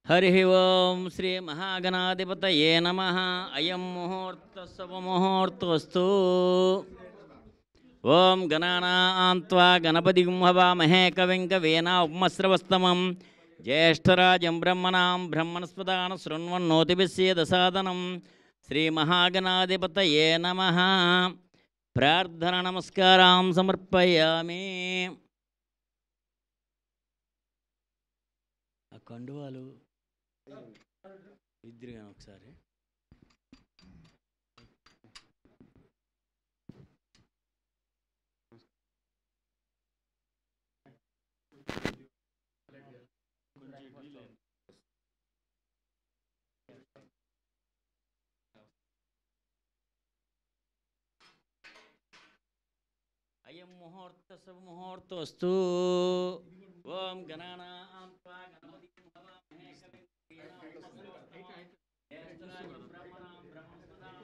हरि ओं श्री महागणाधिपतये नमः। अयं मुहूर्तः शुभमुहूर्तोऽस्तु। ओं गणानां त्वा गणपतिं हवामहे कविं कवीना उपमस्रवस्तमं ज्येष्ठराजं ब्रह्मणां ब्रह्मणस्पदान शृण्वन्नोतिभिस्येदसादनं श्रीमहागणाधिपतये नमः। प्रार्थना नमस्कारां समर्पयामि। ఆ కండువాలు ఇద్దరు కానీ ఒకసారి అయం ముహూర్త శుభముహూర్తోస్తు. ఓం గణానాం త్వా గణపతిం హవామహే కవిం కవీనాం జ్యేష్ఠరాజం బ్రహ్మణాం బ్రహ్మణస్పదాం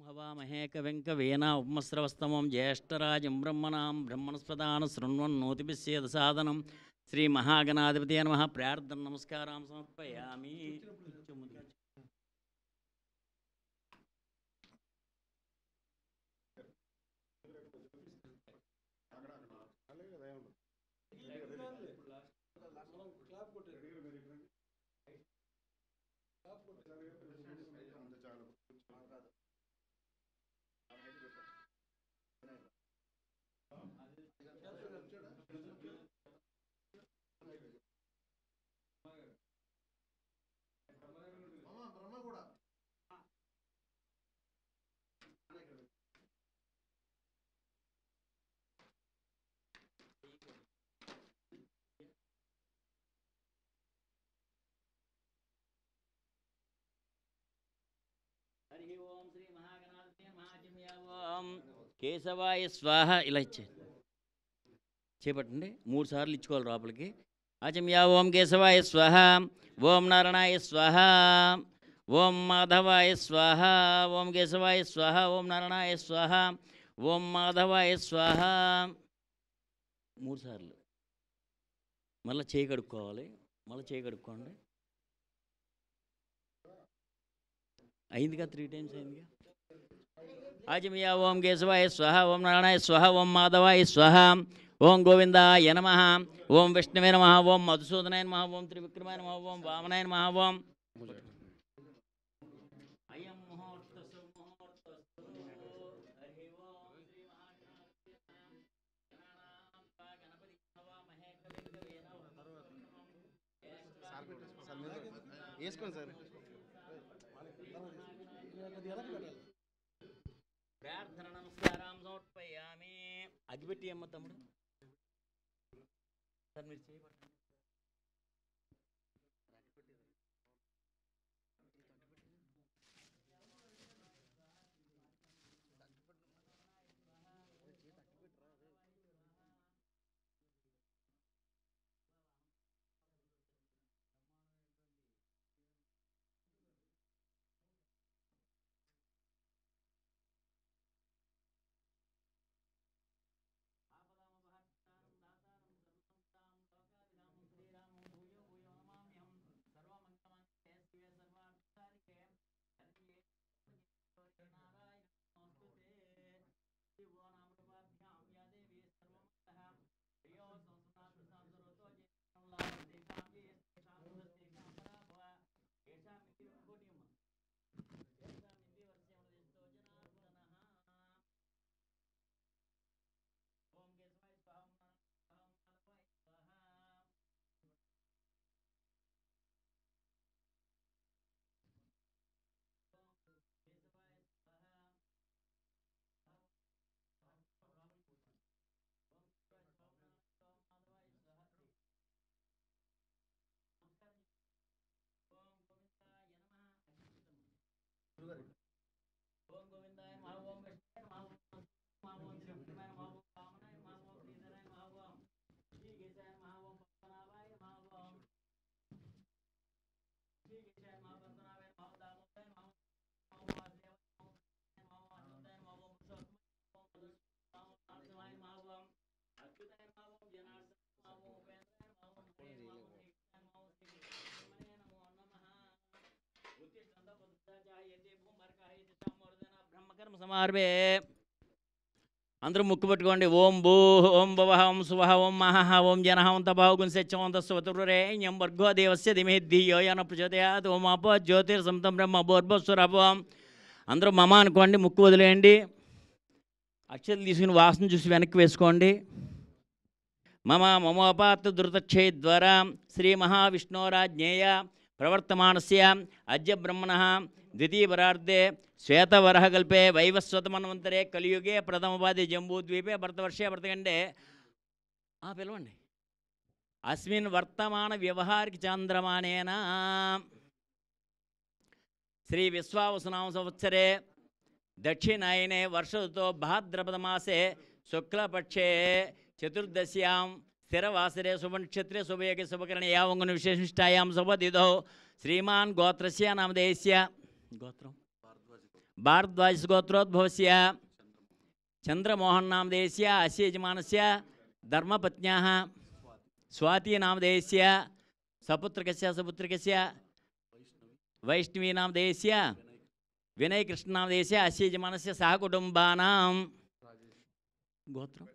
हवामहे कविं कवीना उपमस्रवस्तमं ज्येष्ठराजं ब्रह्मणां ब्रह्मणस्पदान शृण्वन्नोतिभिस्येदसादनं श्रीमहागणाधिपतये नमः. प्रार्थना नमस्कारां समर्पयामि. హరి ఓం శ్రీ మహాగణాధిపతయే నమః. కేశవాయ స్వాహ. ఇలా ఇచ్చేది చేపట్టండి. 3 సార్లు ఇచ్చుకోవాలి లోపలికి. ఆచమ్యా ఓం కేశవాయ స్వాహ, ఓం నారాయణాయ స్వాహ, ఓం మాధవాయ స్వాహ, ఓం కేశవాయ స్వాహ, ఓం నారాయణాయ స్వాహ, ఓం మాధవాయ స్వాహ. 3 సార్లు. మళ్ళీ చేయి కడుక్కోవాలి. మళ్ళీ చేయి కడుక్కోండి. అయిందిగా 3 టైమ్స్ అయిందిగా. ఆచమ్యా ఓం కేశవాయ స్వాహ, ఓం నారాయణాయ స్వాహ, ఓం మాధవాయ స్వాహ, ఓం గోవిందాయ నమః, ఓం విష్ణువే నమః, ఓం మధుసూదనాయ నమః, ఓం త్రివిక్రమాయ నమః, ఓం వామనాయ నమః. ఓం అయం ముహూర్త సుముహూర్తస్తు. హరి ఓం శ్రీ మహాగణాధిపతయే నమః. గణపతిం హవామహే కవిం కవీనా వేసుకోండి సార్. ప్రార్థన నమస్కారం సమర్పయామి. అగ్గిపెట్టి అమ్మ తమ్ముడు సార్ మీరు చేయబట్టండి. సమార్భే అందరూ ముక్కు పట్టుకోండి. ఓం భూ ఓం భవ ఓం సువహ ఓం మహః ఓం జనః ఓం తపః ఓం గుంసెచ్చం తస్వతురేణ్యం భర్గో దేవస్య ధిమహి ధియో యో నః ప్రచోదయాత్. ఓం అపో జ్యోతిర్సంతం బ్రహ్మ భూర్భువస్సురభవం. అందరూ మమ అనుకోండి, ముక్కు వదిలేయండి. అక్షతలు తీసుకుని వాసన చూసి వెనక్కి వేసుకోండి. మమ మమోపాత్ ధృతక్షేద్వారా శ్రీ మహావిష్ణోరాజ్ఞేయ ప్రవర్తమానస్య అద్య బ్రహ్మణః ద్వితీయపరార్ధే శ్వేతవరహకల్పే వైవస్వతమన్వంతరే కలియుగే ప్రథమపాది జంబూద్వీపే భరతవర్షే భరతఖండే పిలవండి. అస్మిన్ వర్తమాన వ్యవహారిక చాంద్రమానేన శ్రీ విశ్వావసునామ సంవత్సరే దక్షిణాయనే వర్షఋతో భాద్రపదమాసే శుక్లపక్షే చతుర్దశ్యాం స్థిరవాసరే శుభనక్షత్రే శుభయోగే శుభకరణే యావంగున విశేషిష్టాయాం శుభదిదో శ్రీమాన్ గోత్రస్య నామధేయస్య గోత్రం భారద్వాజ గోత్రోద్భవస్య చంద్రమోహన్ నామధేయస్య అస్య యజమానస్య ధర్మపత్న్యాః స్వాతి నామధేయస్య సపుత్రకస్య సపుత్రికస్య వైష్ణవీ నామధేయస్య వినయ్ కృష్ణ నామధేయస్య అస్య యజమానస్య సహకుటుంబానాం గోత్రం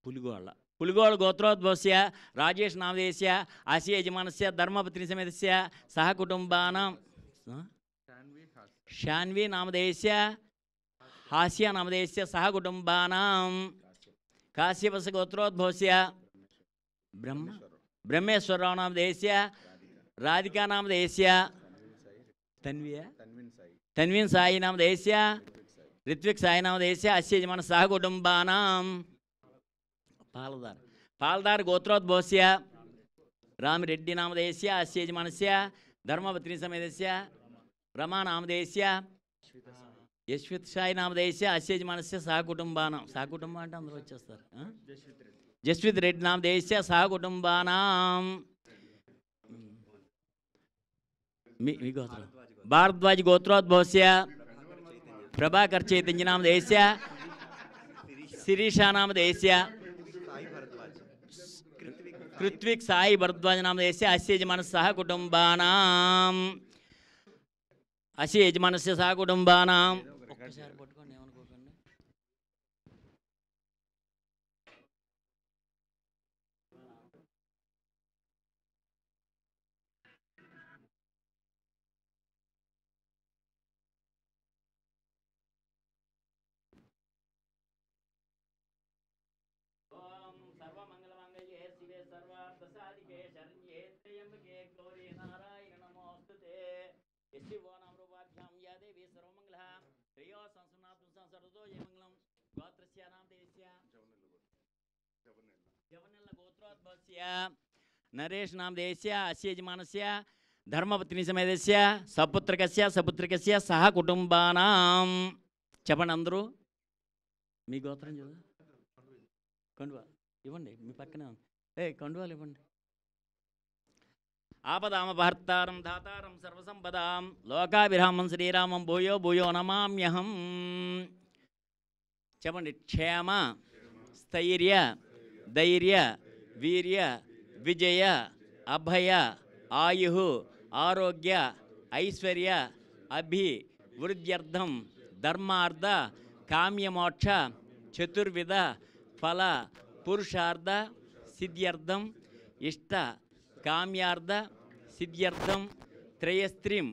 పులిగోళ్ళ పులిగోళ గోత్రోద్భవస్య రాజేష్ నామధేయస్య అస్య యజమానస్య ధర్మపత్ని సమేతస్య సహకుటుంబానాం శాన్వి నామధేయస్య హాస్య నామధేయస్య సహకుటుంబానాం కాశ్యపస్య గోత్రోద్భవస్య బ్రహ్మేశ్వరరావు నామధేయస్య రాధికా నామధేయస్య తన్వీన్ సాయి నామధేయస్య రిత్విక్ సాయి నామధేయస్య అస్య యజమాన సహకుటుంబానాం పాలదార్ గోత్రోద్భవస్య రామిరెడ్డి నామధేయస్య అస్య యజమానస్య ధర్మపత్ని సమేతస్య రమా నామధేయస్య యశ్విత్ సాయి నామధేయస్య అస్య యజమానస్య సహకుటుంబానాం. సహకుటుంబం అంటే అందరూ వచ్చేస్తారు. జస్విత్ రెడ్డి నామధేయస్య సహకుటుంబానాం. మీ గోత్రం భారద్వాజ్ గోత్రోద్భవస్య ప్రభాకర్ చైతన్య నామధేయస్య శిరీషా నామధేయస్య కృత్విక్ సాయి భరద్వాజ నామధేయస్య అస్య యజమానస్య సహకుటుంబానాం. అస్య యజమానస్య సహకుటుంబానాం. ఒక్కసారి పట్టుకోండి, ఏమనుకోకండి. సర్వమంగళమంగళే శివే సర్వార్థసాధికే శరణ్యే త్ర్యంబకే గౌరీ నారాయణ నమోస్తుతే. యశివో నామరూపాభ్యాం యా దేవి సర్వమంగళః శ్రేయో సంసనాతుం సంసరతో జయమంగళం. గోత్రస్య నామధేయస్య జవనెల్ల గోత్రోద్భవస్య నరేష్ నామధేయస్య అస్య యజమానస్య ధర్మపత్ని సమేతస్య సపుత్రికస్య సహకుటుంబానాం. చెప్పండి అందరూ మీ గోత్రం చూడ. కండువా ఇవ్వండి, మీ పక్కనే కండువాలు ఇవ్వండి. ఆపదామపహర్తారం ధాతారం సర్వసంపదాం లోకాభిరామం శ్రీరామం భూయో భూయో నమామ్యహం. చెప్పండి. క్షేమ స్థైర్య ధైర్య వీర్య విజయ అభయ ఆయు ఆరోగ్య ఐశ్వర్య అభివృద్ధ్యర్థం ధర్మార్థ కామ్యమోక్ష చతుర్విధ ఫల పురుషార్థ సిద్ధ్యర్థం ఇష్ట కామ్యార్థ సిద్ధ్యర్థం త్రయస్త్రీం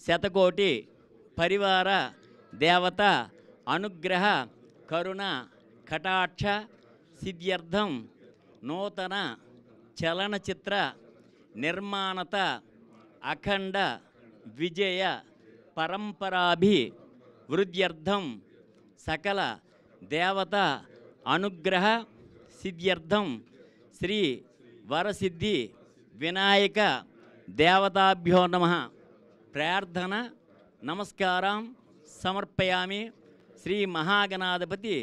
శతకోటి పరివార దేవత అనుగ్రహ కరుణ కటాక్ష సిద్ధ్యర్థం నూతన చలనచిత్ర నిర్మాణత అఖండ విజయ పరంపరాభివృద్ధ్యర్థం సకల దేవత అనుగ్రహ సిద్ధ్యర్థం శ్రీ వరసిద్ధి వినాయక దేవతాభ్యో నమః ప్రార్థన నమస్కారం సమర్పయామి. శ్రీ మహాగణాధిపతి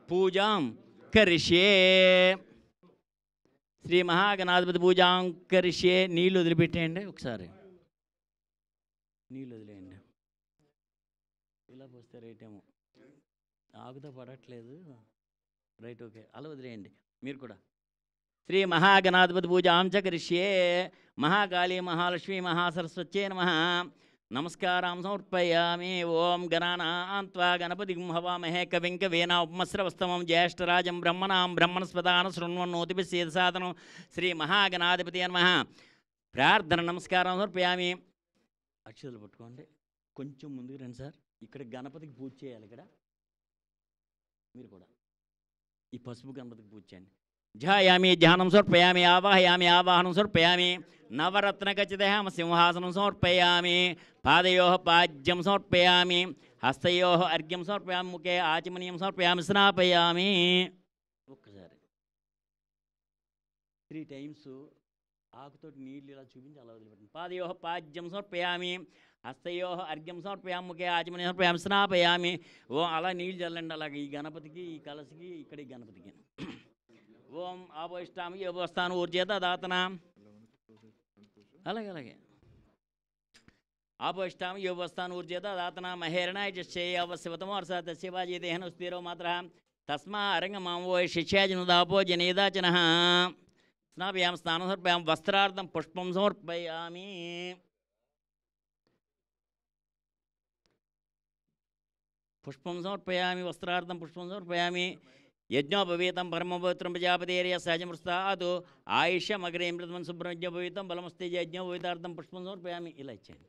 పూజాం కరిష్యే. శ్రీ మహాగణాధిపతి పూజాం కరిష్యే. నీళ్ళు వదిలిపెట్టేయండి, ఒకసారి నీళ్ళు వదిలేయండి. ఇలా పోస్తే రైట్ ఏమో, ఆకుతో పడట్లేదు. రైట్, ఓకే, అలా వదిలేయండి మీరు కూడా. శ్రీ మహాగణాధిపతి పూజాం చ కరిష్యే. మహాకాళీ మహాలక్ష్మీ మహాసరస్వత్యై నమః. నమస్కారం సమర్పయామి. ఓం గణానాన్త్వా గణపతిం హవామహే కవిం కవీనా ఉపమస్రవస్తమం జ్యేష్ఠరాజం బ్రహ్మణాం బ్రహ్మణస్పదాన శృణ్వన్నోతిభిः సేదసాదనం శ్రీ మహాగణాధిపతి నమః. ప్రార్థన నమస్కారం సమర్పయామి. అక్షతలు పట్టుకోండి. కొంచెం ముందుకు రండి సార్. ఇక్కడ గణపతికి పూజ చేయాలి. ఇక్కడ మీరు కూడా ఈ పసుపు గణపతికి పూజ చేయండి. ధ్యాయామి ధ్యానం సమర్పయామి. ఆవాహయామి ఆవాహనం సమర్పయామి. నవరత్నఖచితః సింహాసనం సమర్పయామి. పాదయోః పాద్యం సమర్పయామి. హస్తయోః అర్ఘ్యం సమర్పయామి. ముఖే ఆచమనీయం సమర్పయామి. స్నాపయామి. ఒక్కసారి 3 టైమ్స్ ఆకుతోటి నీళ్ళు ఇలా చూపించి అలా వదిలిపెట్టండి. పాదయోః పాద్యం సమర్పయామి. హస్తయోః అర్ఘ్యం సమర్పయామి. ముఖే ఆచమనీయం సమర్పయామి. స్నాపయామి. ఓ అలా నీళ్ళు చల్లండి. అలాగే ఈ గణపతికి, ఈ కలశకి, ఇక్కడ ఈ గణపతికి. ఓం ఆపోయిష్టామి యోగస్థానం ఊర్జేత దాతన. అలాగే ఆపోయిష్టామి యోగస్థానం ఊర్జేత దాతన మహేరణాయ చేయవశివతమో అర్స తస్యవాజేదేహన స్థిరో మాత్ర తస్మా అరంగమామో శిష్యాజనుదాపో జనేదాచన. స్నాపయాం స్నానం సమర్పయాం. వస్త్రార్థం పుష్పం సమర్పయామి. పుష్పం సమర్పయామి. వస్త్రార్థం పుష్పం సమర్పయామి. యజ్ఞోపవీతం పరమపవిత్రం ప్రజాపతేర్య సహజమృస్తాదు ఆయుష్యమగ్రేమృతం శుభ్రజ్ఞోపవీతం బలమస్తే యజ్ఞోపవీతార్థం పుష్పం సమర్పయామి. ఇలా ఇచ్చేయండి.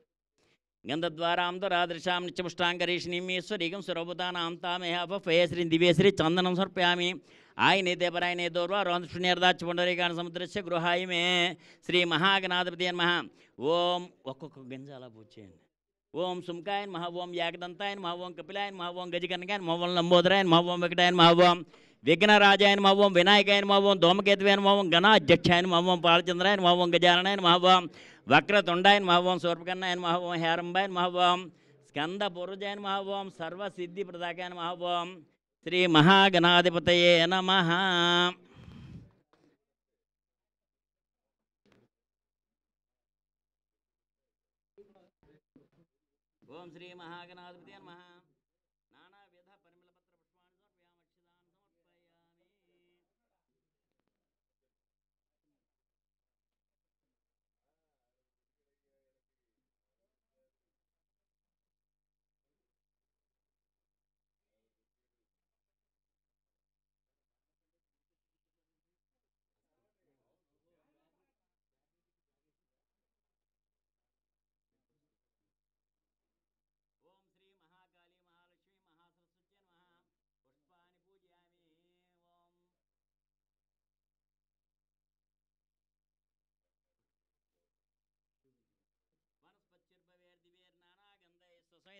గంధద్వారాం రాదృశాం నిత్యపుష్టాంగరీషిణీమేశ్వరీకం స్వరూపతానాం తామేహపయశ్రీ దివేశ్రీ చందనం సమర్పయామి. ఆయనేతే పరాయణే దౌర్వా రోంధృష్ణీర్దాచ పుండరీకాణ సముద్రస్య గృహాయ మే శ్రీ మహాగణాధిపతి నమః. ఓం ఒక్కొక్క గింజ అలా పూజ చేయండి. ఓం సుంకాయ నమః. ఓం యాగదంతాయ నమః. ఓం కపిలాయ నమః. ఓం గజకర్ణకాయ నమః. ఓం లంబోదరాయ నమః. ఓం వెంకటాయ నమః. ఓం విఘ్నరాజాయ నమః. ఓం వినాయకాయ నమః. ఓం ధూమకేతువే నమః. ఓం గణాధ్యక్షాయ నమః. ఓం పాలచంద్రాయ నమః. ఓం గజాననాయ నమః. ఓం వక్రతుండాయ నమః. ఓం శూర్పకర్ణాయ నమః. ఓం హేరంబాయ నమః. ఓం స్కందపూర్వజాయ నమః. ఓం సర్వసిద్ధిప్రదాకాయ నమః. ఓం శ్రీ మహాగణాధిపతయే నమః. ఓం శ్రీ మహాగణాధిపతయే నమః. నానావిధ పరిమళపత్ర పుష్పాణి సమర్పయామి. అక్షతాన్ సమర్పయామి. ఓం శ్రీ మహాకాళీ మహాలక్ష్మి మహాసరస్వత్యై నమః. పుష్పాని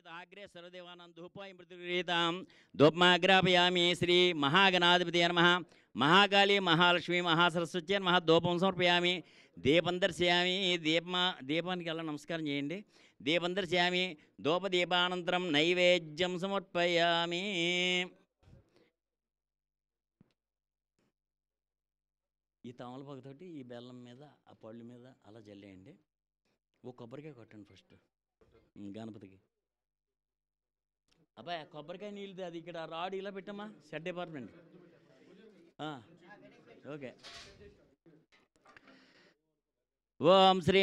పూజయామి. ఓం వనస్పత్యుర్భవేర్దివేర్నానాగంధైః సర్వదేవానాం ధూపాయం ప్రతిగృహీతాం ధూపమాగ్రాపయామి. శ్రీ మహాగణాధిపతి నమః. మహాకాళీ మహాలక్ష్మి మహాసరస్వత్యై నమః. ధూపం సమర్పయామి. దీపం దర్శయామి. దీపానికి అలా నమస్కారం చేయండి. దీపం దర్శయామి. ధూపదీపానంతరం నైవేద్యం సమర్పయామి. ఈ తమలపాకుతోటి ఈ బెల్లం మీద, ఆ పళ్ళు మీద అలా జల్లేయండి. ఓ కొబ్బరికాయ కొట్టండి ఫస్ట్ గణపతికి. అబ్బాయి కొబ్బరికాయ నీళ్ళది అది ఇక్కడ రాడు ఇలా పెట్టమ్మా. Shed department. ఓకే. ఓం శ్రీ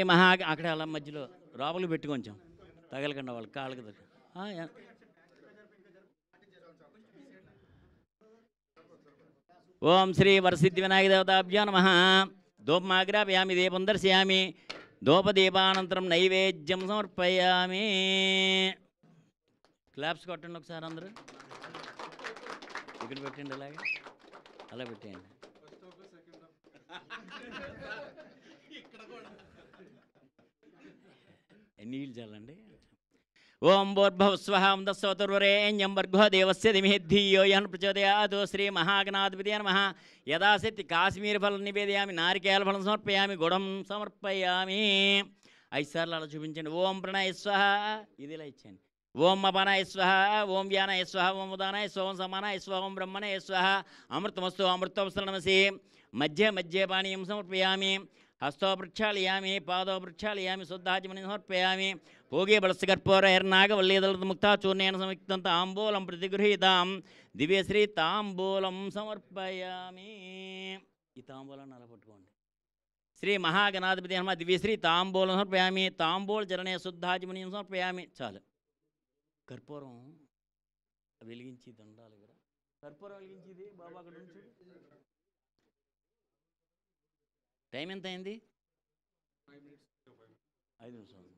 అక్కడ అలా మధ్యలో లోపలికి పెట్టి కొంచెం తగలకుండా వాళ్ళకి కాళ్ళకి ఓం శ్రీ వరసిద్ధి వినాయక దేవతాభ్యో నమః. ధూపమాగ్రాపయామి. దీపం దర్శయామి. ధూపదీపానంతరం నైవేద్యం సమర్పయామి. క్లాప్స్ కొట్టండి ఒకసారి అందరూ. ఇక్కడ పెట్టండి. అలాగే అలా పెట్టేయండి. నీళ్ళు చల్లండి. ఓం భూర్భువస్వహం దస్సోతుర్వరేణ్యం భర్గో దేవస్య ధిమహి ధియో యః ప్రచోదయాత్. శ్రీ మహాగణాధిపతయే నమః. యథాశక్తి కాశ్మీర ఫలం నివేదయామి. నారికేల ఫలం సమర్పయామి. గుడం సమర్పయామి. 5 సార్లు అలా చూపించండి. ఓం ప్రణయ స్వహ. ఇది ఇలా ఇచ్చేయండి. ఓం అపానాయ స్వహ. ఓం వ్యానాయ స్వహ. ఓం ఉదానాయ స్వ. ఓం సమానాయ స్వ. ఓం బ్రహ్మణయ స్వహ. అమృతమస్తు అమృతోపసరణమసి. మధ్య మధ్య పానీయం సమర్పయామి. హస్తో ప్రక్షాళయామి. పాదో ప్రక్షాళయామి. శుద్ధాచమని సమర్పయామి. భోగే బలస్కర్పూరైర్నాగవల్లీదళముక్తా చూర్ణేన సంయుక్తం తాంబూలం ప్రతిగృహీతాం. దివ్యశ్రీ తాంబూలం సమర్పయామి. ఈ తాంబూలాన్ని అలా పట్టుకోండి. శ్రీ మహాగణాధిపతి నమః దివ్యశ్రీ తాంబూలం సమర్పయామి. తాంబూలచరణే శుద్ధాచమనీయం సమర్పయామి. చాలు. కర్పూరం వెలిగించి దండాలు కదా. కర్పూరం వెలిగించేది బాబా అక్కడ నుంచి. టైం ఎంత అయింది? 5 నిమిషాలు.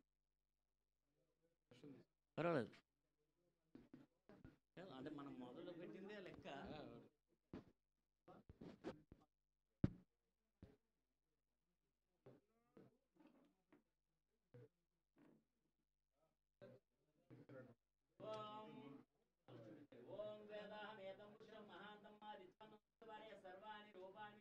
పర్వాలేదు. అంటే మనం మొదలు పెట్టిందే లెక్క. ఓం వేదాహమేతం పురుషం మహాంతం మాదిత్యం సర్వాణి రూపాణి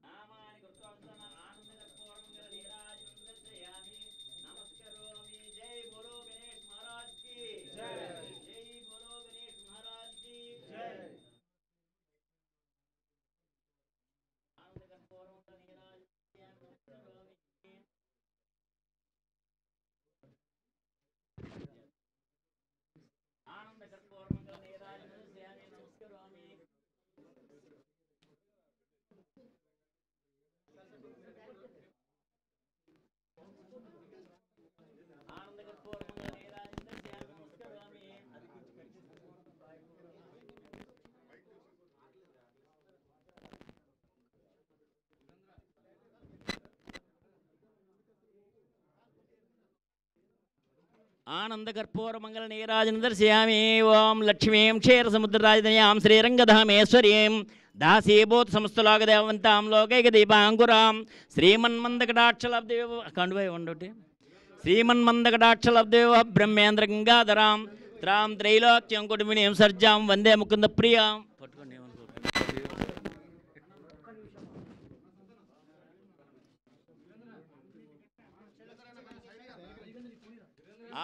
నామాని కృత్వస్తన ఆనందకర్పూరం నీరాజనం దర్శయామి. నమస్కరోమి. జై బోలో గణేష్ మహారాజ్ కి జై. జై బోలో గణేష్ మహారాజ్ కి జై. ఆనందకర్పూరం నీరాజనం నమస్కరోమి. ఆనందకర్పూరం నీరాజనం దర్శయామి. నమస్కరోమి. ఆనందకర్పూరమంగళ నీరాజనం దర్శయామి. ఓం లక్ష్మీం క్షీరసముద్రరాజధాన్యాం శ్రీరంగధామేశ్వర్యీం దాసీభూత సమస్తలోకదేవంతాం లోకైక దీపాంకురాం శ్రీమన్మందకటాక్షలబ్దేవ కండువై ఉండటి శ్రీమన్మందకటాక్షలబ్దేవ బ్రహ్మేంద్ర గంగాధరాం త్రాం త్రైలోక్యం కుటుంబినీం సర్జాం వందే ముకుంద ప్రియాం. పట్టుకోండి.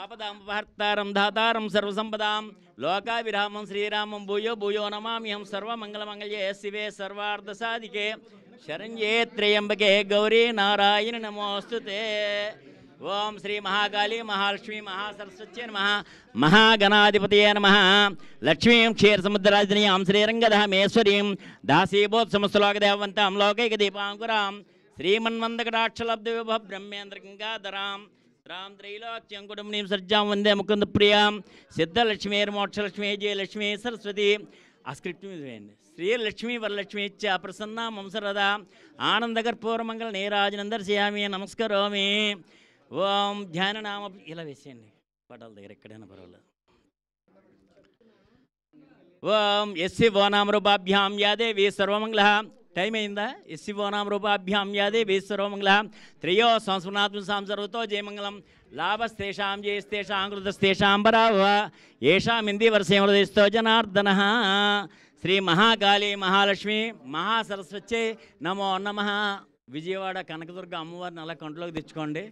ఆపదాంపహర్తారం ధాతారం సర్వసంపదాం లోకావిరామం శ్రీరామం భూయో భూయో నమామ్యహం సర్వమంగళమంగళ్యే శివే సర్వార్థసాధికే శరణ్యే త్రయంబకే గౌరీ నారాయణ నమోస్తుతే. ఓం శ్రీ మహాకాళీ మహాలక్ష్మీ మహాసరస్వత్యై నమః. మహాగణాధిపతయే నమః. లక్ష్మీం క్షీరసముద్రరాజధాన్యాం శ్రీరంగధామేశ్వరీం దాసీభూత సమస్తలోకదేవంతాం లోకైక దీపాంకురాం శ్రీమన్మందకటాక్షలబ్దేవ బ్రహ్మేంద్ర గంగాధరాం రాం త్రైలోక్యం కుటుంబినీం సర్జాం వందే ముకుంద ప్రియాం సిద్ధలక్ష్మీర్మోక్షలక్ష్మీ జయలక్ష్మీ సరస్వతి. ఆ స్క్రిప్ట్ మీద వేయండి. శ్రీలక్ష్మీ వరలక్ష్మీ చ ప్రసన్నా మంసరదా ఆనందకర్పూరమంగళ నీరాజనం దర్శయామి. నమస్కరోమి. ఓం ధ్యాననామ ఇలా వేసేయండి పటాల దగ్గర ఎక్కడైనా పర్వాలేదు. ఓం ఎస్సి వోనామ రూపాభ్యాం యాదేవి సర్వమంగళ. టైం అయిందా? ఎస్సి వోనామ రూపాభ్యాం యాదేవి సర్వమంగళ. త్రయో సంస్మృనాత్మసాం సర్వతో జయమంగళం. లాభస్తేషాం జయస్తేషాం కృతస్తేషాం పరావ ఏషాం ఇంది వర్షేం హృదయస్థో జనార్దన. శ్రీ మహాకాళీ మహాలక్ష్మి మహాసరస్వత్యై నమో నమః. విజయవాడ కనకదుర్గ అమ్మవారిని అలా కంట్లోకి తెచ్చుకోండి.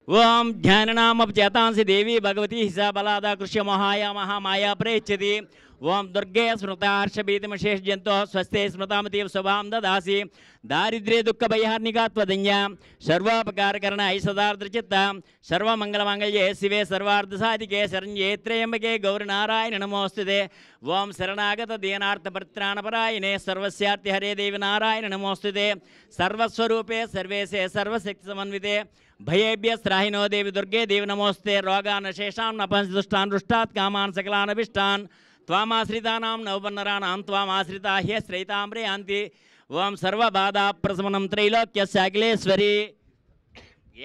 ఓం ధ్యాననామచేతాంసి దేవి భగవతి హిసాబలాదా కృష్య మహాయా మహామాయా ప్రేచ్యతి. ఓం దుర్గే స్మృతార్షభీతిమశేషజంతో స్వస్తే స్మృతామతీవ శుభాం దదాసి. దారిద్ర్య దుఃఖ భయహార్నికాత్వదన్య సర్వోపకారకరణ ఐసదార్ద్రచిత్త సర్వమంగళమాంగళ్యే శివే సర్వార్థసాధికే శరణ్యే త్రయంబకే గౌరీనారాయణ నమోస్తుతే. ఓం శరణాగత దీనార్థపరిత్రాణపరాయణే సర్వస్యార్తి హరే దేవి నారాయణ నమోస్తుతే. సర్వస్వరూపే సర్వేశే సర్వశక్తి సమన్వితే భయేభ్యస్త్రాహినో దేవి దుర్గే దేవి నమోస్తే. రోగాన్ శేషాం నపంసి దుష్టాన్ దృష్టాత్ కామాన్ సకలానభిష్టాన్ త్వామాశ్రితానాం నవపన్నరాణాం త్వామాశ్రితా హ్యశ్రయితాం ప్రయాంతి. ఓం సర్వబాధాప్రశమనం త్రైలోక్యశాకిలేశ్వరి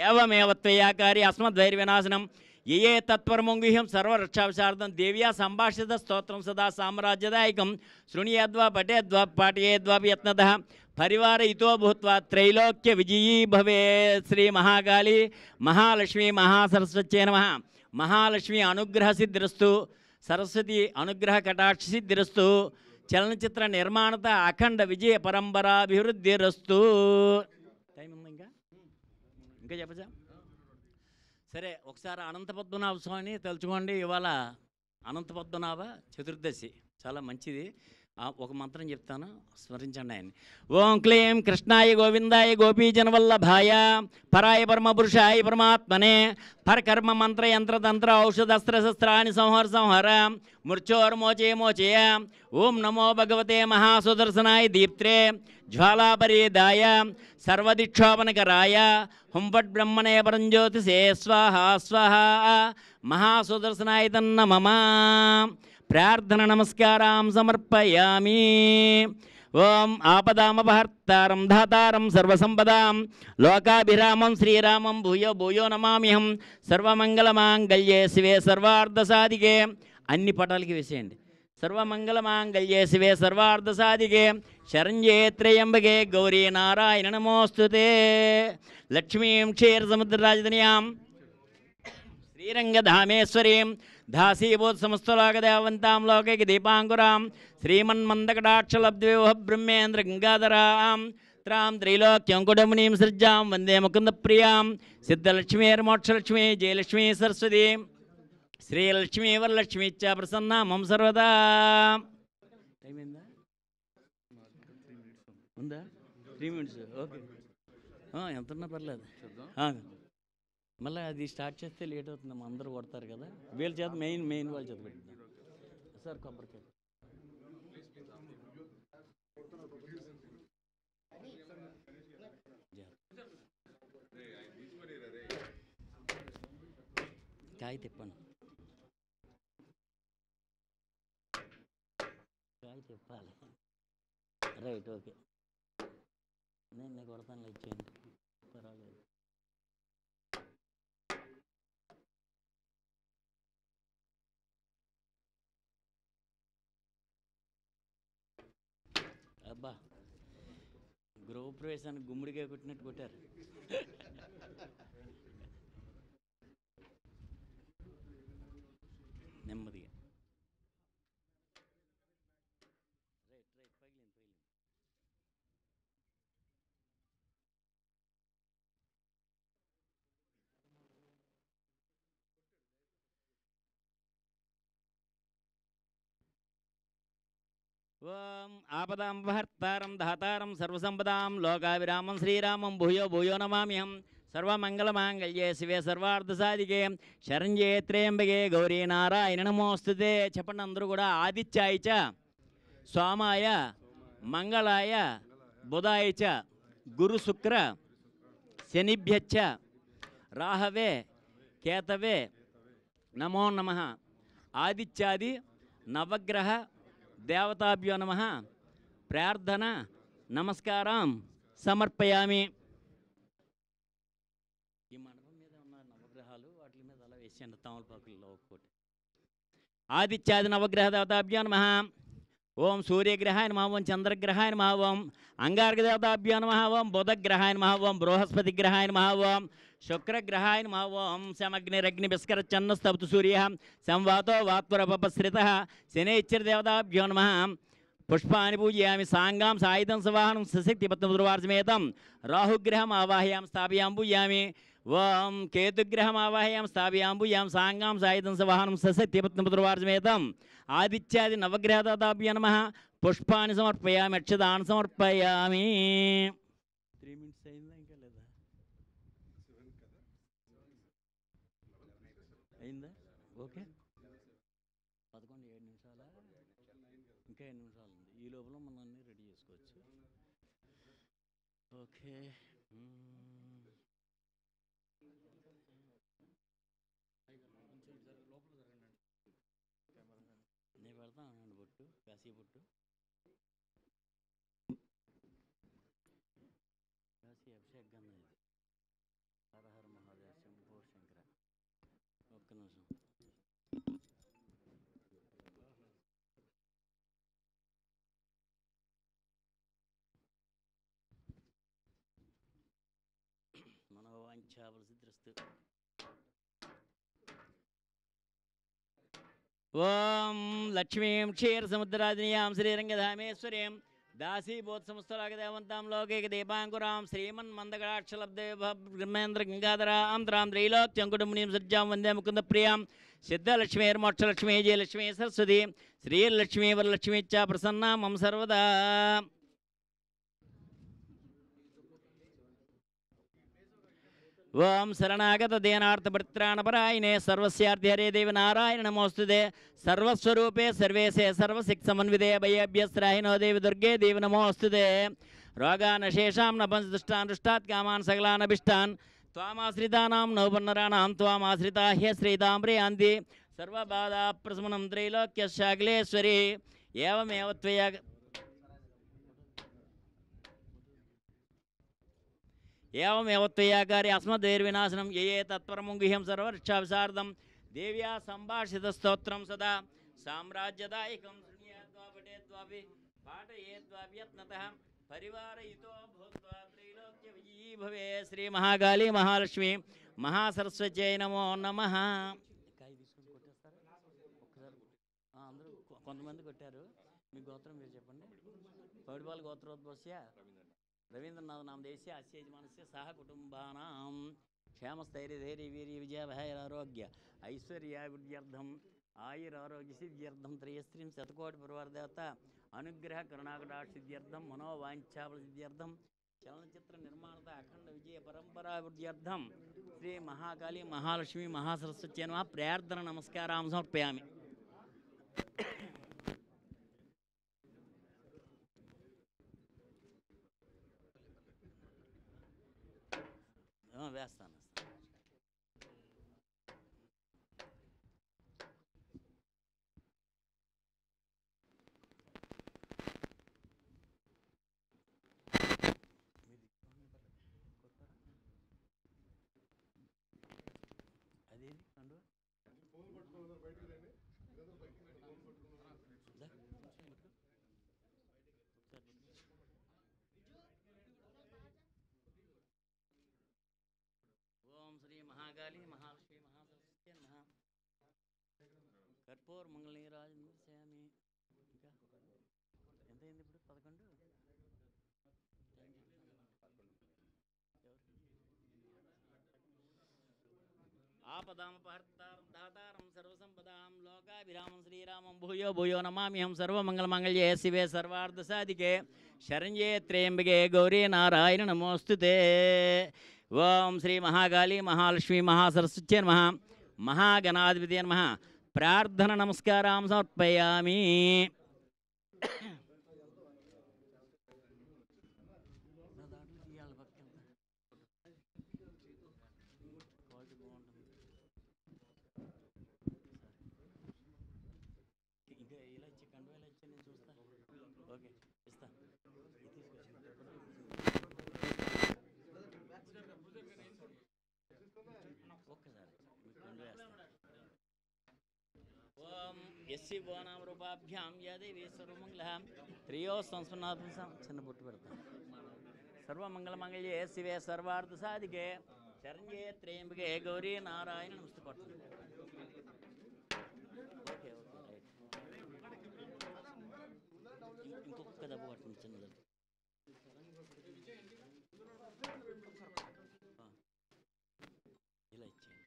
ఏవమేవ త్వయాకారి అస్మద్వైర్వినాశనం ఏ తత్పరమంగుహ్యం సర్వరక్షావిశార్థం దేవ్యా సంభాషిత స్తోత్రం సదా సామ్రాజ్యదాయకం శృణుయాద్వా పఠేద్వా పాఠయేద్వాపి యత్నతః పరివారయితో భూత్వా త్రైలోక్య విజయీ భవే. శ్రీ మహాకాళీ మహాలక్ష్మీ మహాసరస్వత్యై నమః. మహాలక్ష్మి అనుగ్రహ సిద్ధిరస్తు. సరస్వతి అనుగ్రహ కటాక్ష సిద్ధిరస్తు. చలనచిత్ర నిర్మాణత అఖండ విజయ పరంపరాభివృద్ధిరస్తు. టైం ఉంది ఇంకా చెప్పచ్చా? సరే, ఒకసారి అనంత పద్మనాభ స్వామిని తలుచుకోండి. ఇవాళ అనంత పద్మనాభ చతుర్దశి చాలా మంచిది. ఒక మంత్రం చెప్తాను, స్మరించండి ఆయన్ని. ఓం క్లీం కృష్ణాయ గోవిందాయ గోపీజనవల్లభాయ పరాయ పరమపురుషాయ పరమాత్మనే పరకర్మ మంత్ర యంత్రతంత్ర ఔషధస్త్రశస్త్రాన్ని సంహర మృత్యోర్మోచే మోచయ. ఓం నమో భగవతే మహాసుదర్శనాయ దీప్త్రే జ్వాలాపరీదాయ సర్వదిక్షోపనకరాయ హుంఫట్ బ్రహ్మణే పరంజ్యోతిషే స్వాహ స్వాహ. మహాసుదర్శనాయ తన్నమమ. ప్రార్థన నమస్కారం సమర్పయామి. ఓం ఆపదామపహర్తారం ధాతారం సర్వసంపదాం లోకాభిరామం శ్రీరామం భూయో భూయో నమామ్యహం. సర్వమంగళమాంగళ్యే శివే సర్వార్ధసాధికే. అన్ని పటాలకి వేసేయండి. సర్వమంగళమాంగళ్యే శివే సర్వార్ధసాధికే శరణ్యే త్రయంబకే గౌరీ నారాయణ నమోస్తుతే. లక్ష్మీం క్షీరసముద్రరాజధాన్యాం శ్రీరంగధామేశ్వరీం దాసీభూత్ సమస్తలోకదేవంతాం లోకైక దీపాంకురాం శ్రీమన్మందకటాక్షలబ్ద్వేహ బ్రహ్మేంద్ర గంగాధరాం త్రాం త్రైలోక్యంకుటమునీం సృజ్జాం వందే ముకుంద ప్రియాం. సిద్ధలక్ష్మీర్మోక్షలక్ష్మీ జయలక్ష్మీ సరస్వతి శ్రీలక్ష్మీ వరలక్ష్మీ చ ప్రసన్నా మమ సర్వదా. ఉందా 3 minutes? ఓకే, ఎంతన్నా పర్లేదు. మళ్ళీ అది స్టార్ట్ చేస్తే లేట్ అవుతుంది, అందరూ కొడతారు కదా. వీళ్ళ చేత మెయిన్ వాళ్ళ చేత పెట్టిద్దాం సార్. కొబ్బరికాయ కాయ తిప్పండి, కాయ తిప్పాలి. Right, okay. నేను కొడతాను, ఇచ్చేయండి, పర్వాలేదు. అబ్బా, గృహప్రవేశానికి గుమ్మడికాయ కొట్టినట్టు కొట్టారు. నెమ్మదిగా. రైట్ పగిలింది. ఓం ఆపదాంపహర్తారం ధాతారం సర్వసంపదాం లోకాభిరామం శ్రీరామం భూయో భూయో నమామ్యహం. సర్వమంగళమాంగళ్యే శివే సర్వార్ధసాధికే శరణ్యే త్రయంబకే గౌరీ నారాయణ నమోస్తుతే. చెప్పండి అందరూ కూడా. ఆదిత్యాయ చ సోమాయ మంగళాయ బుధాయ చ గురు శుక్ర శనిభ్యచ్చ రాహవే కేతవే నమో నమః. ఆదిత్యాది నవగ్రహ దేవతాభ్యో నమః. ప్రార్థన నమస్కారం సమర్పయామి. ఈ మండపం మీద ఉన్న నవగ్రహాలు వాటి మీద అలా వేసేయండి, తమలపాకుల్లో ఒక్కోటి. ఆదిత్యాది నవగ్రహ దేవతాభ్యో నమః. ఓం సూర్యగ్రహాయ నమః. ఓం చంద్రగ్రహాయ నమః. ఓం అంగారక దేవతాభ్యో నమః. ఓం బుధగ్రహాయ నమః. ఓం బృహస్పతి గ్రహాయ నమః. ఓం శుక్రగ్రహాయ నమః. ఓం శమగ్నిరగ్నిభిస్కరచ్చన్నస్తవతు సూర్య సంవాతో వాత్వరపపశ్రితః శనైశ్చరదేవతాభ్యో నమః. పుష్పాన్ని పూజయామి. సాంగాం సాయుధం సవాహనం సశక్తి పద్మదుర్వార్జమేతం. రాహుగ్రహం ఆవాహయాం స్థాపయాం పూజయామి. ఓం కేతుగ్రహం ఆవాహయాం స్థాపయాం పూజయాం. సాంగాం సాయుధం సవాహనం సశక్తి పద్మదుర్వార్జమేతం. ఆదిత్యాది నవగ్రహదాతాభ్యో నమః. పుష్పాన్ని సమర్పయామి. అక్షదాన్ని సమర్పయామి. 3 minutes అయిందా ఇంకా లేదా? అయిందా? ఓకే. 11 7 నిమిషాలా? ఇంకా 8 నిమిషాలు ఉంది. ఈ లోపల మనం అన్నీ రెడీ చేసుకోవచ్చు. ఓకే. నేను పెడతాను బొట్టు, కాశీ బొట్టు, కాశీ అభిషేక్ గంధం. ఇది హరహర మహాదేవ శంభో శంకర. ఒక్క నిమిషం. మనోవాంఛాఫలసిద్ధిరస్తు. ఓం లక్ష్మీం క్షీరసముద్రరాజనీయాం శ్రీరంగధామేశ్వరీం దాసీభూత సంస్థలాగదేవంతాం లోకైక దీపాంకురాం శ్రీమన్మందగడాక్షలబ్దే బ్రహ్మేంద్ర గంగాధరాం త్రాం త్రైలోక్యంకుటుంబినీం సజ్జాం వందే ముకుంద ప్రియాం సిద్ధలక్ష్మీర్మోక్షలక్ష్మీ జయలక్ష్మీ సరస్వతి శ్రీలక్ష్మీ వరలక్ష్మీ చ ప్రసన్నా మమ సర్వదా. ఓం శరణాగత దేనార్థపరిత్రాణపరాయణే సర్వస్యార్థి హరే దేవి నారాయణ నమోస్తుతే సర్వస్వరూపే సర్వేశే సర్వశిక్షమన్వితే భయేభ్యస్త్రాహినో దేవి దుర్గే దేవి నమోస్తుతే. రోగానశేషాం నపంచదుష్టాన్ దుష్టాత్ కామాన్ సకలానభిష్టాన్ త్వామాశ్రితానాం నౌపన్నరాణాం త్వామాశ్రితా హ్యశ్రీతాంబ్రయాంతి సర్వబాధాప్రశమనం త్రైలోక్యశాకిలేశ్వరి. ఏవమేవ త్వయా ఏవమేవ త్వయాకారి అస్మద్వైర్వినాశనం యయే తత్పరమం గుహ్యం సర్వరక్షాభిసార్థం దేవ్యా సంభాషితస్తోత్రం సదా సామ్రాజ్యదాయకం శృణ్యాద్వా పఠేద్వాపి పాఠయేద్వాప్యత్నతః పరివారయితో భూత్వా త్రైలోక్య విజయీ భవే. శ్రీ మహాకాళీ మహాలక్ష్మి మహాసరస్వత్యై నమో నమః. కాయ తీసుకొని కొట్టేస్తారా ఒక్కసారి? అందరూ కొంతమంది కొట్టారు. మీ గోత్రం మీరు చెప్పండి. పౌడిపాల గోత్రోద్భవస్య రవీంద్రనాథ్ నామ దేశీయ అస్యజమానస్య సహ కుటుంబానాం క్షేమస్థైర్యధైర్య వీర్య విజయాభయారోగ్య ఐశ్వర్యాభివృద్ధ్యర్థం ఆయురారోగ్య సిద్ధ్యర్థం త్రయస్త్రీం శతకోటి పరివారదేవత అనుగ్రహ కరుణాకటాక్షిద్ధ్యర్థం మనోవాంఛాఫలసిద్ధ్యర్థం చలనచిత్ర నిర్మాణత అఖండ విజయ పరంపరాభివృద్ధ్యర్థం శ్రీ మహాకాళీ మహాలక్ష్మి మహాసరస్వత్యై నమః ప్రార్థన నమస్కారాం సమర్పయామి. వేస్తాను. అదేంటి పండు ఓం శ్రీ మహాకాళీ మహాలక్ష్మి మహాసరస్వత్యై నమః. కర్పూర మంగళనీరాజం చేయామి. ఇంకా ఎంతైంది ఇప్పుడు? 11. ఆపదామపహర్తారం దాతారం సర్వసంపదాం లోకాభిరామం శ్రీరామం భూయో భూయో నమామ్యహం సర్వమంగళమంగళ్యే శివే సర్వార్థసాధికే శరణ్యే త్రయంబకే గౌరీ నారాయణ నమోస్తుతే. ఓం శ్రీ మహాకాళీ మహాలక్ష్మి మహాసరస్వత్యై నమః. మహాగణాధిపతయే నమః. ప్రార్థన నమస్కారాం సమర్పయామి. ఇంకా ఇలా ఇచ్చి కండువాలు ఇచ్చి నేను చూస్తా. ఓకే ఇస్తా. ఒక్కసారి ఓం ఎస్సి బోనాం రూపాభ్యాం యాదేవి సర్వమంగళ త్రియో సంస్మనాథం చిన్న బొట్టు పెడతాం. సర్వమంగళమంగళ్యే శివే సర్వార్థ సాధికే శరణ్యే త్రయంబకే గౌరీ నారాయణ నమస్తే పట్టు. Okay okay right. ఇంకొక దెబ్బ పడుతుంది చిన్నది. ఇలా ఇచ్చేయండి.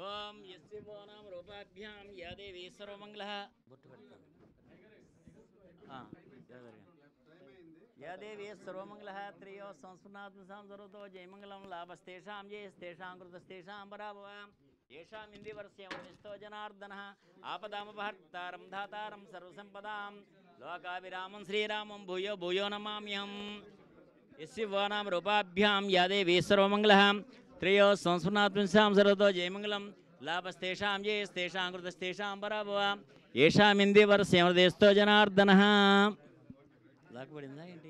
ఓం యస్య బోనాం రూపాభ్యాం యాదేవి సర్వమంగళ బొట్టు పెడతాను. యాదేవి సర్వమంగళ త్రియో సంస్మృతాత్మసాం సర్వతో జయమంగళం లాభస్తేషాం జయస్తేషాం కృతస్తేషాం పరాభవ ఏషాం ఇందివర్ష్యమనిష్టో జనార్దనః ఆపదామపహర్తారం ధాతారం సర్వసంపదాం లోకాభిరామం శ్రీరామం భూయో భూయో నమామ్యహం. యస్య బోనాం రూపాభ్యాం యాదేవి సర్వమంగళ త్రియో సంస్మృతాత్మసాం సర్వతో జయమంగళం లాభస్తేషాం జయస్తేషాం కృతస్తేషాం పరాభవ ఏషాం ఇందివర్ష్యమనిష్టో జనార్దనః. లాక్పడిందా ఏంటి?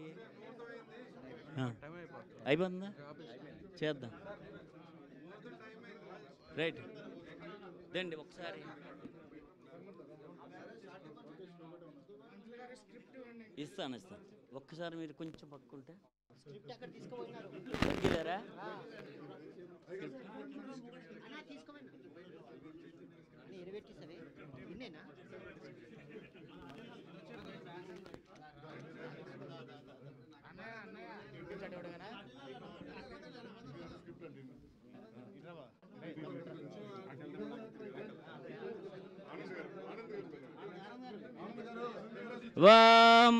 అయిపోతుందా? చేద్దాం. రైట్ దండి ఒకసారి ఇస్తాను. ఒక్కసారి మీరు కొంచెం పక్కుంటే తగ్గిదారా? ఓం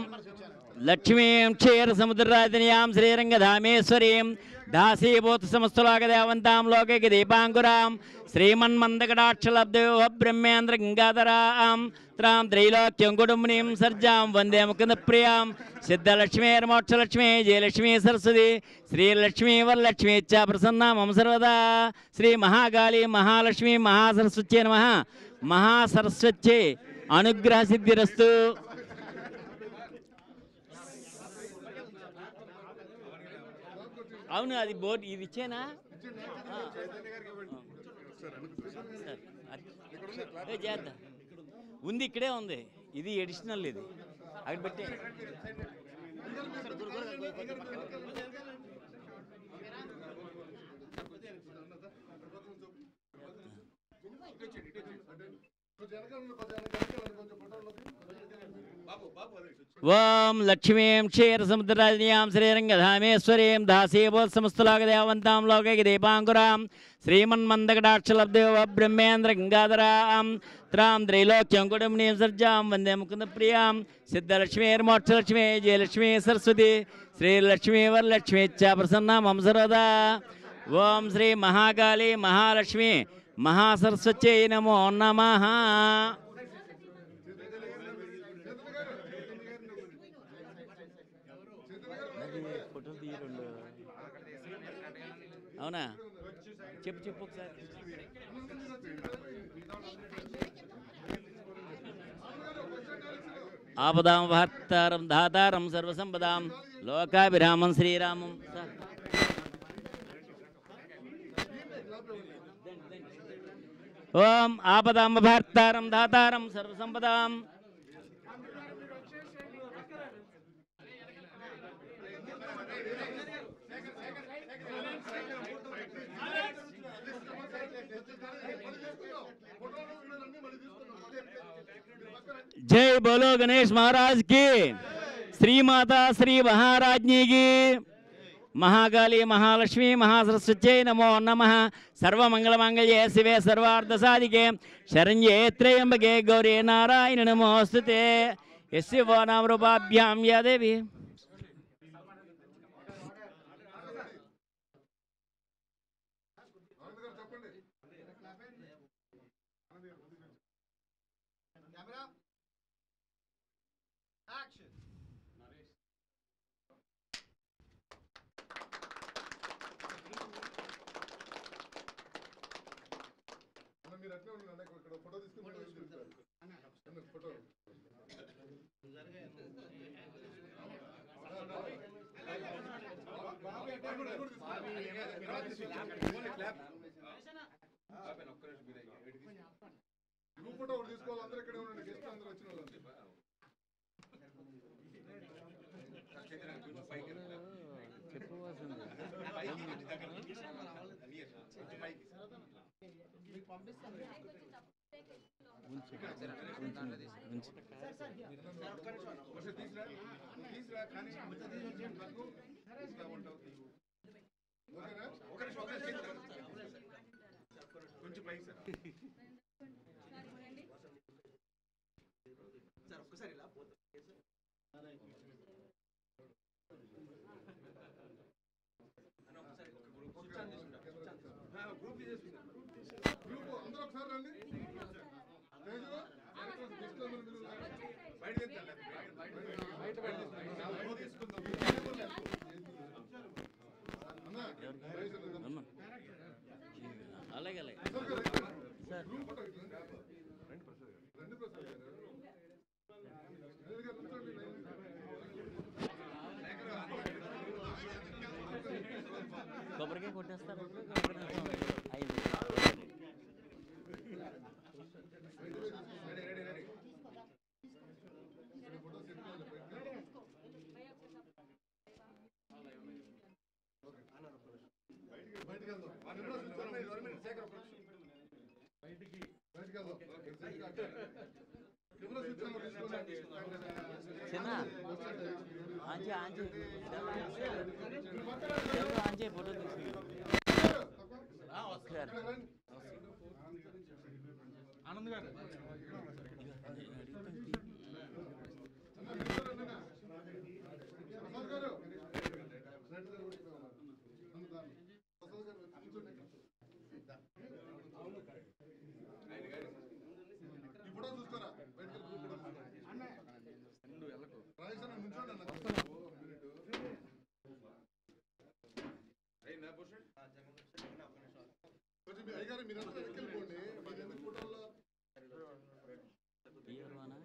లక్ష్మీం క్షీరసముద్రరాజనీయాం శ్రీరంగధామేశ్వరీం దాసీభూత సమస్తలోకదేవంతాం లోకైక దీపాంకురాం శ్రీమన్మందకటాక్షలబ్దేవ బ్రహ్మేంద్ర గంగాధరాం త్రాం త్రైలోక్యం కుటుంబినీం సర్జాం వందే ముకుంద ప్రియాం సిద్ధలక్ష్మీర్మోక్షలక్ష్మీ జయలక్ష్మీ సరస్వతి శ్రీలక్ష్మీ వరలక్ష్మీ చ ప్రసన్నా మమ సర్వదా శ్రీ మహాకాళీ మహాలక్ష్మీ మహాసరస్వత్యై నమః మహాసరస్వత్యై అనుగ్రహ సిద్ధిరస్తు. అవును, అది బోర్డు ఇది ఇచ్చేనా? చేద్దాం, ఉంది ఇక్కడే ఉంది, ఇది ఎడిషనల్, ఇది అక్కడ పెట్టే. ఓం లక్ష్మీం క్షీరసముద్రరాజనీయాం శ్రీరంగధామేశ్వరీం దాసీభూతసమస్తలోకదేవంతాం లోకైక దీపాంకురాం శ్రీమన్మందకటాక్షలబ్దేవ బ్రహ్మేంద్ర గంగాధరాం త్రాం త్రైలోక్యం కుటుంబినీం సర్జాం వందే ముకుంద ప్రియాం సిద్ధలక్ష్మీర్మోక్షలక్ష్మీ జయలక్ష్మీ సరస్వతి శ్రీలక్ష్మీ వరలక్ష్మీ చ ప్రసన్నా మమ సర్వదా. ఓం శ్రీ మహాకాళీ మహాలక్ష్మీ మహాసరస్వత్యై నమో నమః. అవునా, చెప్పు చెప్పు ఒకసారి. ఆపదాం వార్తారం దాతారం సర్వసంపదాం లోకాభిరామం శ్రీరామం. ఓం ఆపదాం వార్తారం దాతారం సర్వసంపదాం. जय बोलो गणेश महाराज की, श्री माता श्री महाराज्ञी की, महाकाली महालक्ष्मी महासरस्वत्यै नमो नमः. सर्वमंगलमांगल्ये शिवे सर्वार्थसाधिके शरण्ये त्र्यंबके गौरी नारायण नमोस्तुते. यस्य वो नाम रूपाभ्यां या देवी. అలాగే అలాగే సార్. కొబ్బరికాయ కొట్టేస్తారు. చిన్న ఆంజే ఆంజే ఆంజే ఫోటో తీసి ఆనంద్ గారు తీయరువానా?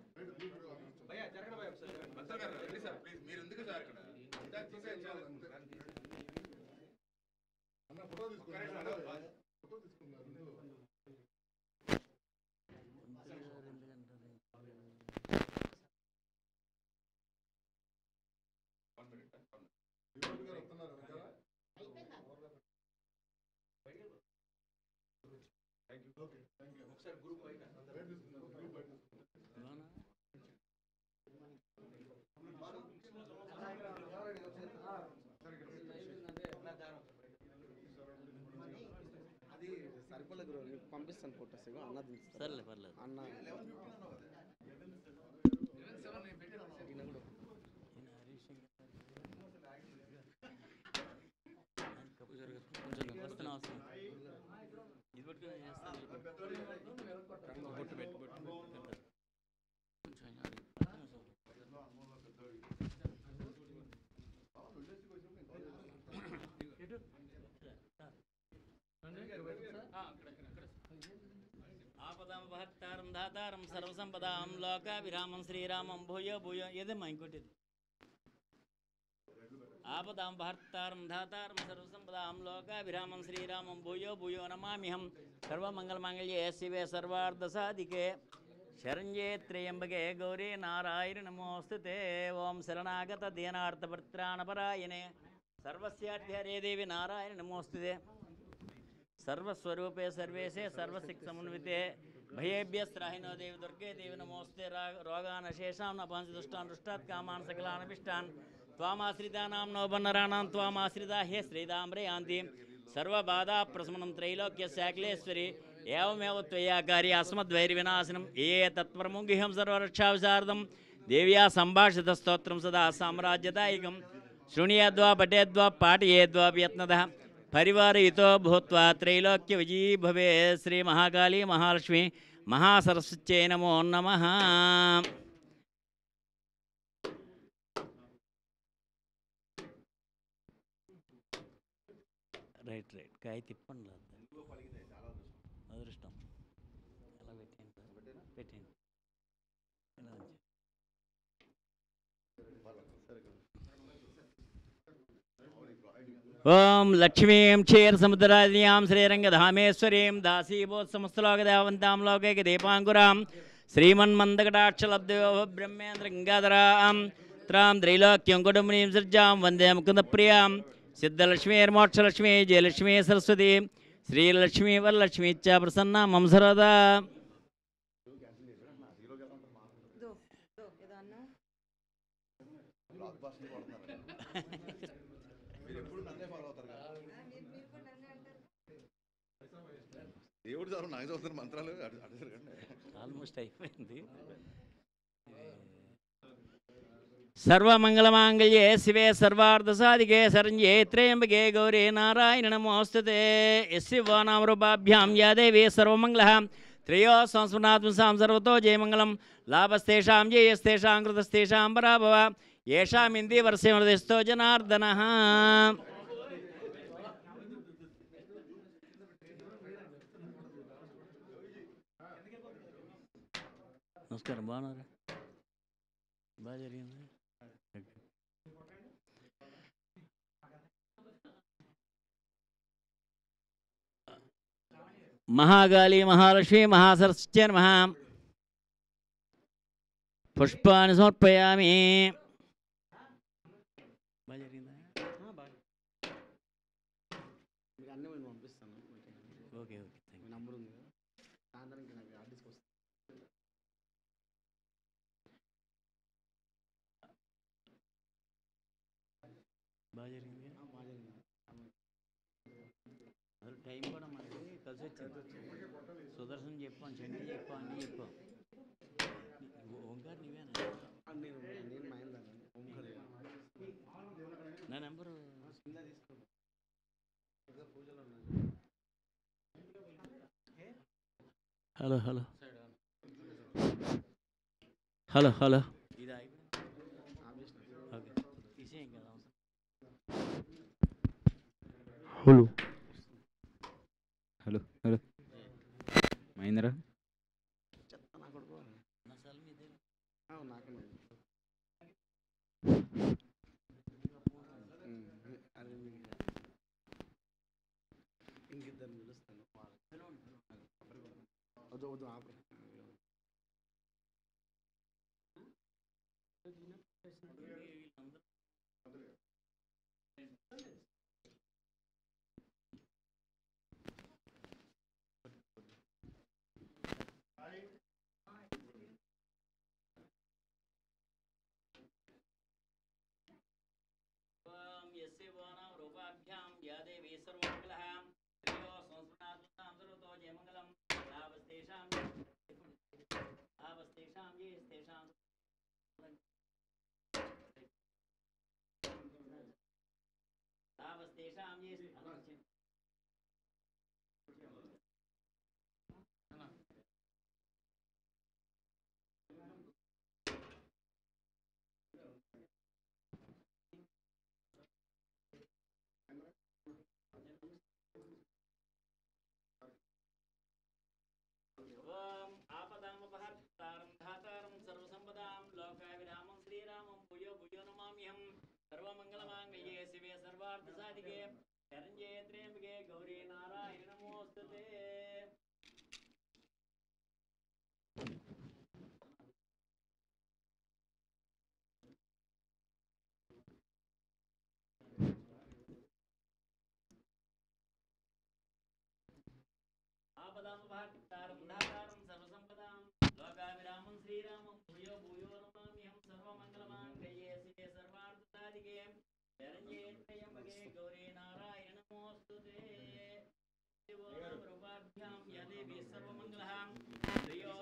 అది సరిపోలేదు బ్రో, నీకు పంపిస్తాను ఫోటోస్. అన్న దించుతాను. సర్లే పర్లేదు. అన్న వస్తున్నా వస్తున్నా. ఇది పట్టుకుని చేస్తాను. బొట్టు పెట్టు బొట్టు కొంచెం అది ఆపదాం భక్తారం దాతారం సర్వసంపదాం లోకాభిరామం శ్రీరామం భూయో భూయో ఏదమ్మా ఇంకోటి ఆపదాం భర్తారం ధాతారం సర్వసంపదాం లోకాభిరామం శ్రీరామం భూయో భూయో నమామ్యహం సర్వమంగళమాంగళ్యే శివే సర్వార్థసాధికే శరణ్యే త్రయంబకే గౌరీ నారాయణ నమోస్తుతే. ఓం శరణాగత దీనార్థపత్రాణపరాయణే సర్వస్యాధ్యారే దేవి నారాయణ నమోస్తుతే. సర్వస్వరూపే సర్వేశే సర్వశక్తిసమన్వితే భయేభ్యస్త్రాహినో దేవి దుర్గే దేవి నమోస్తే. రోగానశేషాం నపాంసదుష్టాన్ దుష్టాత్ కామాన్ సకలానభిష్టాన్ త్వామాశ్రితానాం నోపన్నరాణాం త్వామాశ్రితా హే శ్రీదాంబ్రే యాంతి సర్వబాధా ప్రశమనం త్రైలోక్యశాఖలేశ్వరి ఏవమేవ త్వయాకారి అస్మద్వైర్వినాశనం ఏ తత్పరముంగిహం సర్వరక్షావిశారదం దేవ్యా సంభాషిత స్తోత్రం సదా సామ్రాజ్యదాయకం శృణుయాద్వా పఠేద్వా పాఠయేద్వాపి యత్నతః పరివారయితో భూత్వా త్రైలోక్య విజయీ భవే. శ్రీ మహాకాళీ మహాలక్ష్మి మహాసరస్వత్యై నమో నమః. రైట్ రైట్ కాయ తిప్పండి అదృష్టం ఎలా పెట్టేయండి పెట్టేయండి ఎలా ఉంచండి. ఓం లక్ష్మీం క్షీరసముద్రాదియాం శ్రీరంగధామేశ్వరీం దాసీభూత్సమస్తలోకదేవంతాం లోకైక దీపాంకురాం శ్రీమన్మందకటాక్షలబ్ధయో బ్రహ్మేంద్ర గంగాధరాం త్రాం త్రైలోక్యం కుటుంబనీం సృజాం వందే ముకుందప్రియాం సిద్ధలక్ష్మీర్మోక్షలక్ష్మీ జయలక్ష్మీ సరస్వతి శ్రీలక్ష్మీ వరలక్ష్మీ చ ప్రసన్నా మమ సర్వదా. దేవుడు సార్ నాకు చదువుతున్న మంత్రాలు ఆల్మోస్ట్ అయిపోయింది. సర్వమంగళమాంగళ్యే శివే సర్వార్థసాధికే శరణ్యే త్రయంబకే గౌరీ నారాయణ నమోస్తుతే. యస్య నామరూపాభ్యాం యా దేవీ సర్వమంగళః త్రయో సంస్మరణాత్మసాం సర్వతో జయమంగళం లాభస్తేషాం జయస్తేషాం కృతస్తేషాం పరాభవ ఏషామింది వర్షమృదిస్తో జనార్దనః. నమస్కారం, బాగున్నారా? బాగా జరిగింది. మహాకాళీ మహాలక్ష్మీ మహాసరస్వత్యై నమః. పుష్పాన్ని సమర్పయామి. బాగా జరిగిందా? మీకు అన్నీ నేను పంపిస్తాను. Okay okay thank you. Number ఉంది కదా, సాయంత్రానికి నాకు ఆర్డర్స్కి వస్తాను. బాగా జరిగింది. బాగా జరిగింది. అసలు టైం కూడా మనకి కలిసి వచ్చింది. సుదర్శన్ చెప్పాను, చండీ చెప్పాను, అన్నీ చెప్పాం. ఓంకార్ నీవేనా? నేను మహేందర్ ఓంకార్. నా నెంబరు కింద తీసుకో. పూజలో ఉన్నాను. హలో హలో హలో హలో ఇది ఓకే తీసేయం కదా. హలో హలో హలో మహేంద్ర చెత్త నా కొడుకు అసలు మీదే నాకే అరే ఇంకిద్దరు పిలుస్తాను వద్దు వద్దు ఆపరు यस्य वानां रूपाभ्यां या देवी सर्वमङ्गलः त्रियो संस्मृतात्मनां सर्वतो जयमङ्गलं तावस्तेषां ये स्तेषां तावस्तेषां ये आपदामपहर्तारं धातारं सर्वसम्पदां लोकाभिरामं श्रीरामं भूयो भूयो नमाम्यहं सर्वमङ्गलमाङ्गल्ये शिवे सर्वार्थसाधिके शरण्ये त्र्यम्बके गौरी नारायणि नमोऽस्तुते आपदामपहर्तारं धातारं सर्वसम्पदां लोकाभिरामं श्रीरामं भूयो भूयो नमाम्यहं सर्वमङ्गलमाङ्गल्ये शिवे सर्वार्थसाधिके शरण्ये त्र्यम्बके गौरी नारायणि नमोऽस्तुते रूपाभ्यां या देवी सर्वमङ्गलः प्रियो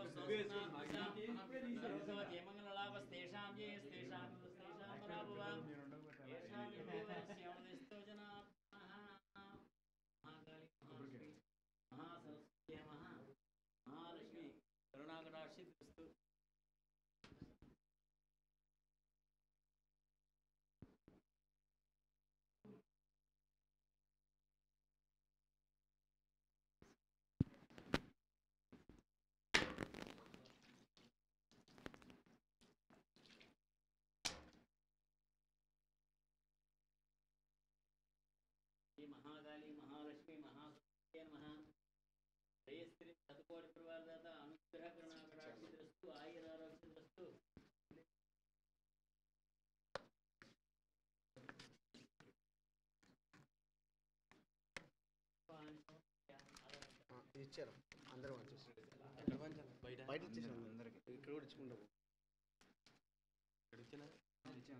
सर्वतो जयमङ्गललाभस्तेषां ये स्तेषां पराभवं येषां योगस्योदिस्तो जना महाकाली महासरस्वती महालक्ष्मी करुणाकटाक्षिस्तु महाकाली महालक्ष्मी महासरस्वती नमः श्रेयस्त्री शतकोटि परिवारदाता अनुग्रह करुणाकटाक्षिस्तु आयुरारोग्यस्तु ఇచ్చారు అందరూ వచ్చేసి ఎక్కడ పంచాలి బయట ఇచ్చేసాం అందరికి ఇక్కడ కూడా ఇచ్చుకుంటాము ఇక్కడ ఇచ్చిన అందరికి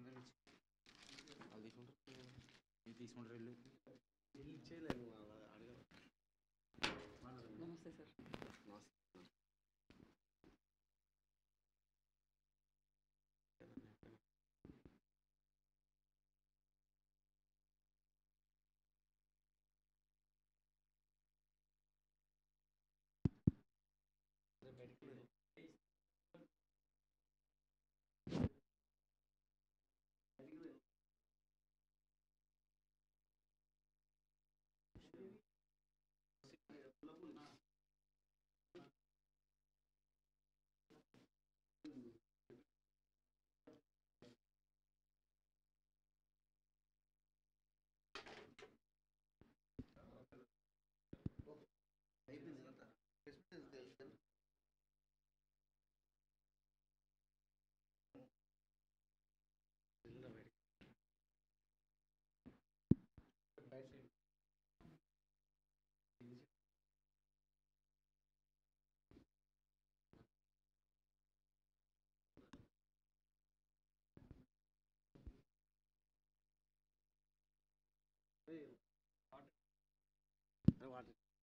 వాళ్ళు తీసుకుంటారు ఇల్లు ఇచ్చేయలేదు అడగదు నమస్తే సార్. వాటర్